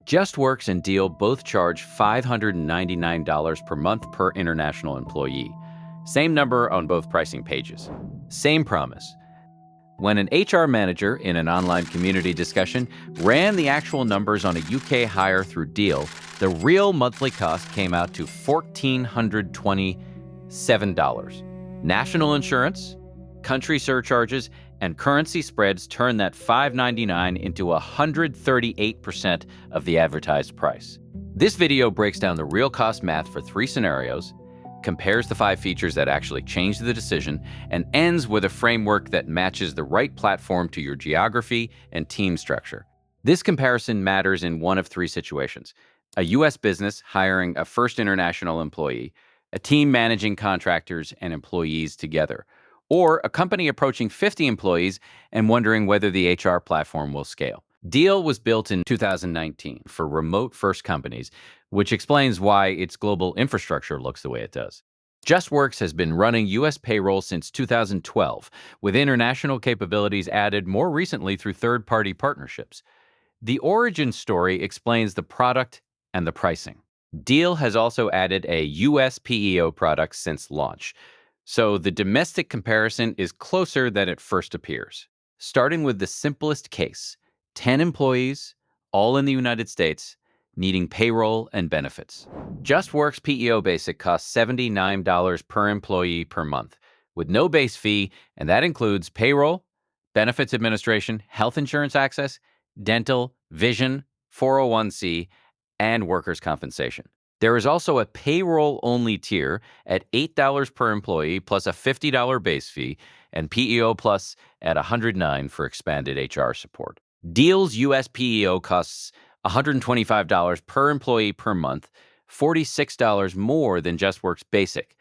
Justworks and Deel both charge $599 per month per international employee. Same number on both pricing pages. Same promise. When an HR manager in an online community discussion ran the actual numbers on a UK hire through Deel, the real monthly cost came out to $1,427. National insurance, country surcharges, and currency spreads turn that $599 into 138% of the advertised price. This video breaks down the real cost math for 3 scenarios, compares the 5 features that actually change the decision, and ends with a framework that matches the right platform to your geography and team structure. This comparison matters in one of 3 situations: a U.S. business hiring a first international employee, a team managing contractors and employees together, or a company approaching 50 employees and wondering whether the HR platform will scale. Deel was built in 2019 for remote-first companies, which explains why its global infrastructure looks the way it does. Justworks has been running U.S. payroll since 2012, with international capabilities added more recently through third-party partnerships. The origin story explains the product and the pricing. Deel has also added a U.S. PEO product since launch, so the domestic comparison is closer than it first appears. Starting with the simplest case, 10 employees, all in the United States, needing payroll and benefits. Justworks PEO Basic costs $79 per employee per month, with no base fee, and that includes payroll, benefits administration, health insurance access, dental, vision, 401c, and workers' compensation. There is also a payroll-only tier at $8 per employee plus a $50 base fee, and PEO Plus at $109 for expanded HR support. Deel's US PEO costs $125 per employee per month, $46 more than Justworks Basic.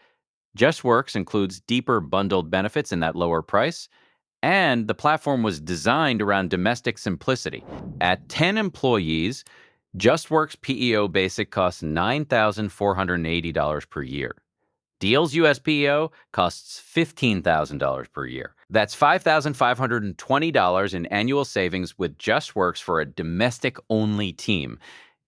Justworks includes deeper bundled benefits in that lower price, and the platform was designed around domestic simplicity. At 10 employees, Justworks PEO Basic costs $9,480 per year. Deel's US PEO costs $15,000 per year. That's $5,520 in annual savings with Justworks for a domestic-only team.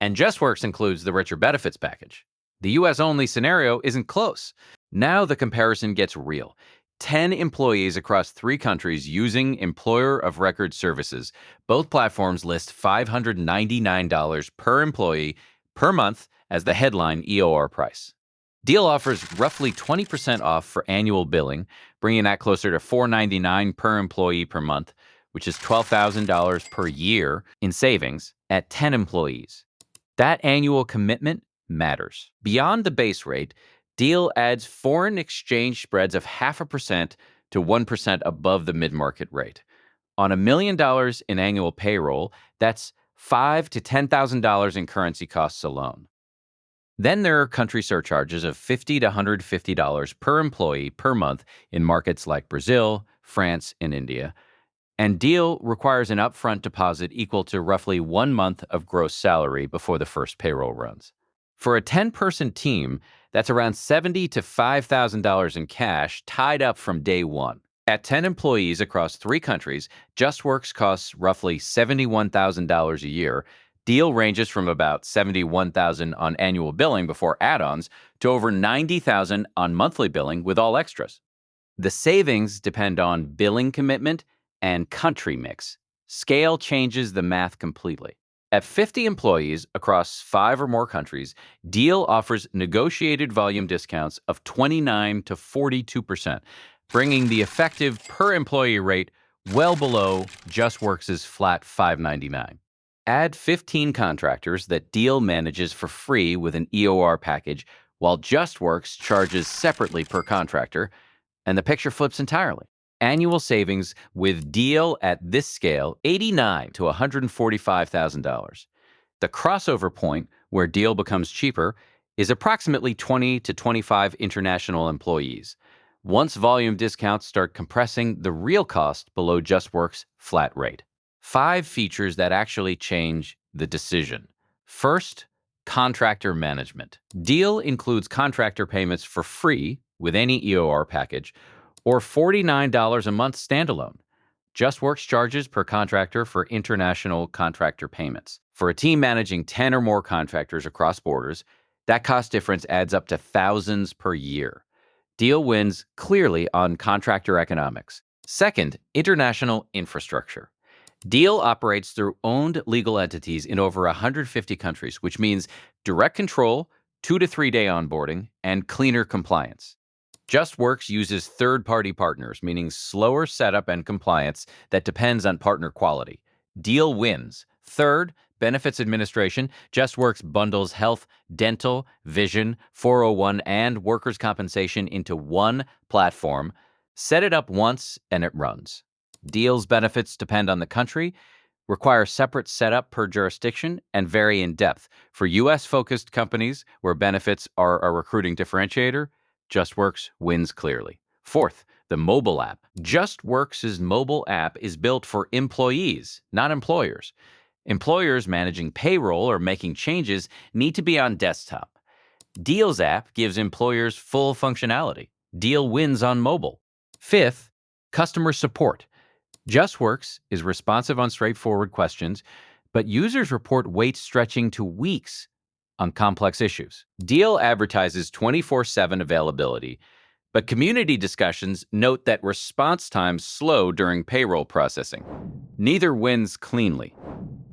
And Justworks includes the richer benefits package. The US-only scenario isn't close. Now the comparison gets real. 10 employees across 3 countries using employer of record services. Both platforms list $599 per employee per month as the headline EOR price. Deel offers roughly 20% off for annual billing, bringing that closer to $499 per employee per month, which is $12,000 per year in savings at 10 employees. That annual commitment matters. Beyond the base rate, Deel adds foreign exchange spreads of 0.5% to 1% above the mid-market rate. On $1 million in annual payroll, that's $5,000 to $10,000 in currency costs alone. Then there are country surcharges of $50 to $150 per employee per month in markets like Brazil, France, and India. And Deel requires an upfront deposit equal to roughly 1 month of gross salary before the first payroll runs. For a 10-person team, that's around $70,000 to $5,000 in cash tied up from day one. At 10 employees across 3 countries, Justworks costs roughly $71,000 a year. Deel ranges from about $71,000 on annual billing before add-ons to over $90,000 on monthly billing with all extras. The savings depend on billing commitment and country mix. Scale changes the math completely. At 50 employees across 5 or more countries, Deel offers negotiated volume discounts of 29% to 42%, bringing the effective per-employee rate well below Justworks' flat $599. Add 15 contractors that Deel manages for free with an EOR package, while Justworks charges separately per contractor, and the picture flips entirely. Annual savings with Deel at this scale, $89,000 to $145,000. The crossover point where Deel becomes cheaper is approximately 20 to 25 international employees. Once volume discounts start compressing the real cost below Justworks' flat rate. 5 features that actually change the decision. First, contractor management. Deel includes contractor payments for free with any EOR package, or $49 a month standalone. Justworks charges per contractor for international contractor payments. For a team managing 10 or more contractors across borders, that cost difference adds up to thousands per year. Deel wins clearly on contractor economics. Second, international infrastructure. Deel operates through owned legal entities in over 150 countries, which means direct control, 2 to 3 day onboarding, and cleaner compliance. Justworks uses third-party partners, meaning slower setup and compliance that depends on partner quality. Deel wins. Third, benefits administration. Justworks bundles health, dental, vision, 401, and workers' compensation into one platform. Set it up once and it runs. Deel's benefits depend on the country, require separate setup per jurisdiction, and vary in depth. For U.S.-focused companies where benefits are a recruiting differentiator, Justworks wins clearly. Fourth, the mobile app. Justworks' mobile app is built for employees, not employers. Employers managing payroll or making changes need to be on desktop. Deel's app gives employers full functionality. Deel wins on mobile. Fifth, customer support. Justworks is responsive on straightforward questions, but users report waits stretching to weeks on complex issues. Deel advertises 24/7 availability, but community discussions note that response times slow during payroll processing. Neither wins cleanly.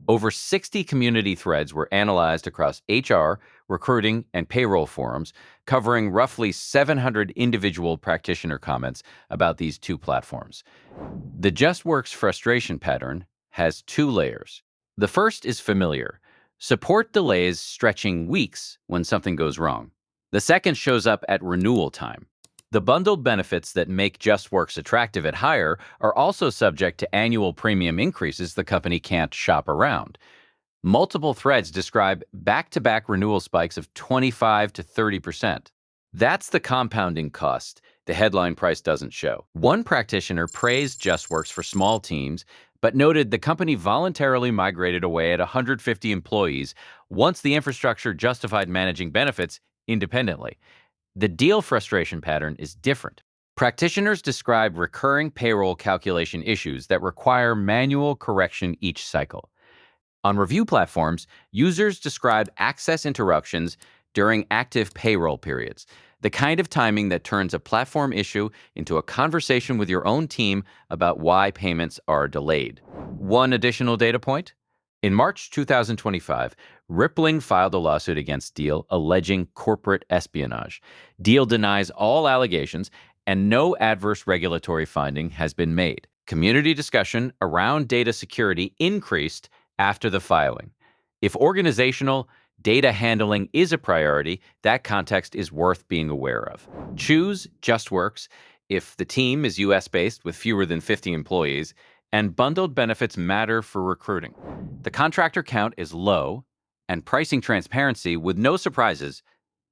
Over 60 community threads were analyzed across HR, recruiting, and payroll forums, covering roughly 700 individual practitioner comments about these two platforms. The Justworks frustration pattern has two layers. The first is familiar: support delays stretching weeks when something goes wrong. The second shows up at renewal time. The bundled benefits that make Justworks attractive at hire are also subject to annual premium increases the company can't shop around. Multiple threads describe back-to-back renewal spikes of 25 to 30%. That's the compounding cost the headline price doesn't show. One practitioner praised Justworks for small teams, but noted the company voluntarily migrated away at 150 employees once the infrastructure justified managing benefits independently. The Deel frustration pattern is different. Practitioners describe recurring payroll calculation issues that require manual correction each cycle. On review platforms, users describe access interruptions during active payroll periods, the kind of timing that turns a platform issue into a conversation with your own team about why payments are delayed. One additional data point. In March 2025, Rippling filed a lawsuit against Deel alleging corporate espionage. Deel denies all allegations, and no adverse regulatory finding has been made. Community discussion around data security increased after the filing. If organizational data handling is a priority, that context is worth being aware of. Choose Justworks if the team is US-based with fewer than 50 employees, and bundled benefits matter for recruiting. The contractor count is low, and pricing transparency with no surprises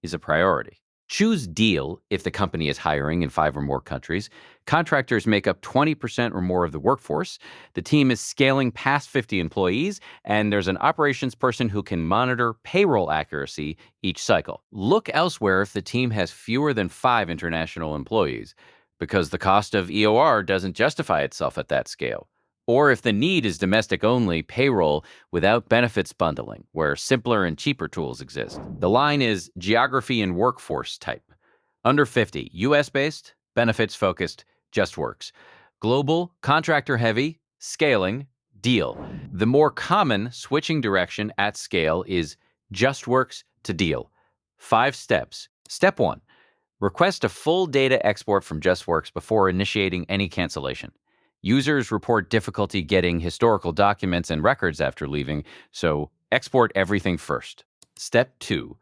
is a priority. Choose Deel if the company is hiring in 5 or more countries. Contractors make up 20% or more of the workforce. The team is scaling past 50 employees, and there's an operations person who can monitor payroll accuracy each cycle. Look elsewhere if the team has fewer than 5 international employees, because the cost of EOR doesn't justify itself at that scale. Or if the need is domestic-only payroll without benefits bundling, where simpler and cheaper tools exist. The line is geography and workforce type. Under 50, US-based, benefits-focused, Justworks. Global, contractor-heavy, scaling, Deel. The more common switching direction at scale is Justworks to Deel. 5 steps. Step 1. Request a full data export from Justworks before initiating any cancellation. Users report difficulty getting historical documents and records after leaving, so export everything first. Step 2.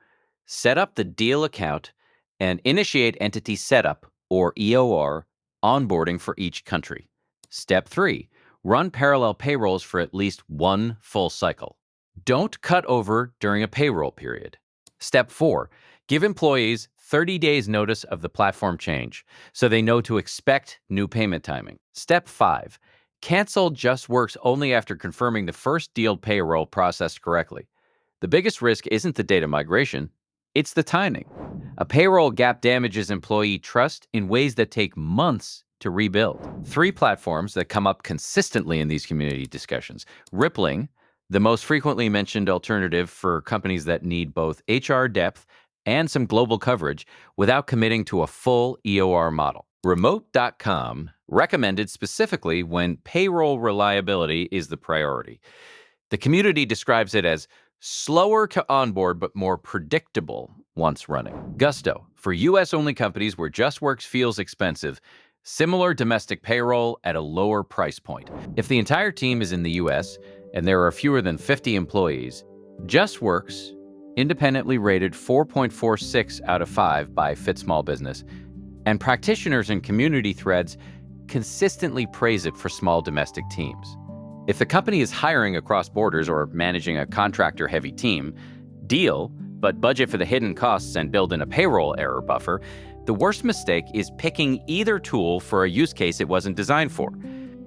Set up the Deel account and initiate entity setup, or EOR, onboarding for each country. Step 3. Run parallel payrolls for at least one full cycle. Don't cut over during a payroll period. Step 4. Give employees 30 days notice of the platform change, so they know to expect new payment timing. Step 5. Cancel Justworks only after confirming the first Deel payroll processed correctly. The biggest risk isn't the data migration, it's the timing. A payroll gap damages employee trust in ways that take months to rebuild. 3 platforms that come up consistently in these community discussions: Rippling, the most frequently mentioned alternative for companies that need both HR depth and some global coverage without committing to a full EOR model. Remote.com recommended specifically when payroll reliability is the priority. The community describes it as slower to onboard but more predictable once running. Gusto, for US-only companies where Justworks feels expensive, similar domestic payroll at a lower price point. If the entire team is in the US and there are fewer than 50 employees, Justworks independently rated 4.46 out of 5 by Fit Small Business, and practitioners and community threads consistently praise it for small domestic teams. If the company is hiring across borders or managing a contractor-heavy team, Deel, but budget for the hidden costs and build in a payroll error buffer, the worst mistake is picking either tool for a use case it wasn't designed for.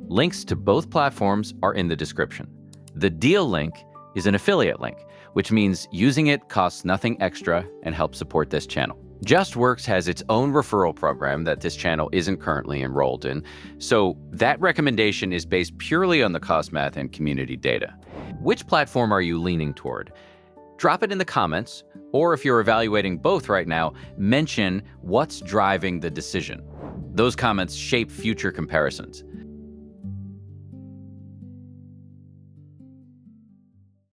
Links to both platforms are in the description. The Deel link is an affiliate link, which means using it costs nothing extra and helps support this channel. Justworks has its own referral program that this channel isn't currently enrolled in, so that recommendation is based purely on the cost math and community data. Which platform are you leaning toward? Drop it in the comments, or if you're evaluating both right now, mention what's driving the decision. Those comments shape future comparisons.